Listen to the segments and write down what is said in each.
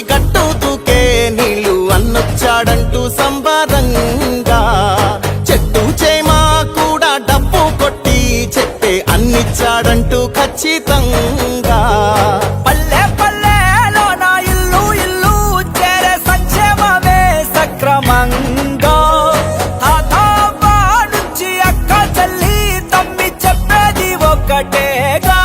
గట్టు దూకే నీళ్ళు అన్నొచ్చాడంటూ సంబరంగా చెట్టు చేమా కూడా డబ్బు కొట్టి చెప్పే అన్నిచ్చాడంటూ ఖచ్చితంగా పల్లె పల్లెలో నా ఇల్లు ఇల్లు చేరే సంక్షేమమే సక్రమంగా తాతవ్వ నుంచి అక్క చెల్లి తమ్మి చెప్పేది ఒక్కటేగా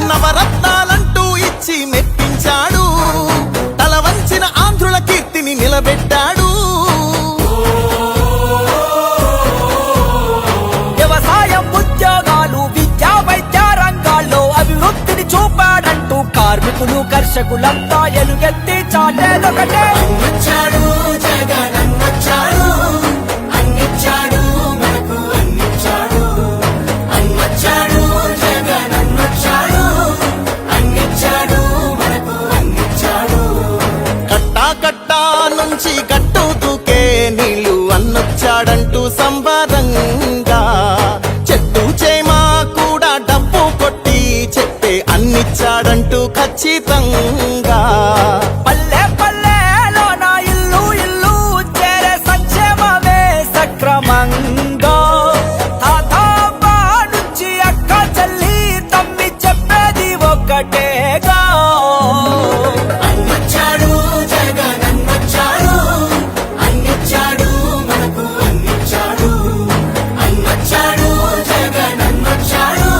నవరత్నాలంటూ ఇచ్చి మెప్పించాడు, తల వంచిన ఆంధ్రుల కీర్తిని నిలబెట్టాడు. వ్యవసాయం ఉద్యోగాలు విద్యా వైద్య రంగాల్లో అభివృద్ధిని చూపాడంటూ కార్మికులు కర్షకులంతా ఎలుగెత్తి చాటేదొకటే అన్నొచ్చాడు జగన్ అన్నొచ్చాడు, అన్నిచ్చాడు మనకు అన్నిచ్చాడు. అన్నొచ్చాడు జగన్ అన్నొచ్చాడు, అన్నిచ్చాడు మనకు అన్నిచ్చాడు. కట్టా కట్టా నుంచి గట్టు దూకే నీళ్ళు అన్నొచ్చాడంటూ సంబరంగా చెట్టు చేమా కూడా డబ్బు కొట్టి చెప్పే అన్నిచ్చాడంటూ ఖచ్చితంగా పల్లె పల్లెలో నా ఇల్లు ఇల్లు చేరే సంక్షేమమే సక్రమంగా తాతవ్వ నుంచి అక్క చెల్లి తమ్మి చెప్పేది ఒక్కటేగా అన్నొచ్చాడు జగన్ అన్నొచ్చాడు, అన్నిచ్చాడు మనకు అన్నిచ్చాడు. అన్నొచ్చాడు జగన్ అన్నొచ్చాడు,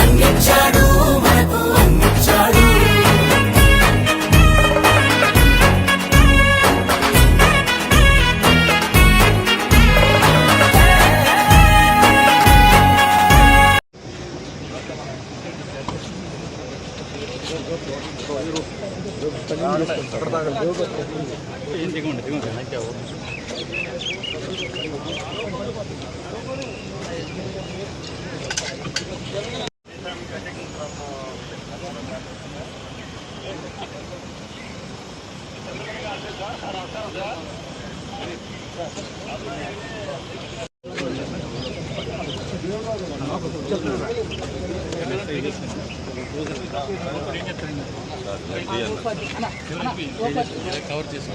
అన్నిచ్చాడు మనకు అన్నిచ్చాడు. కవర్ చేసి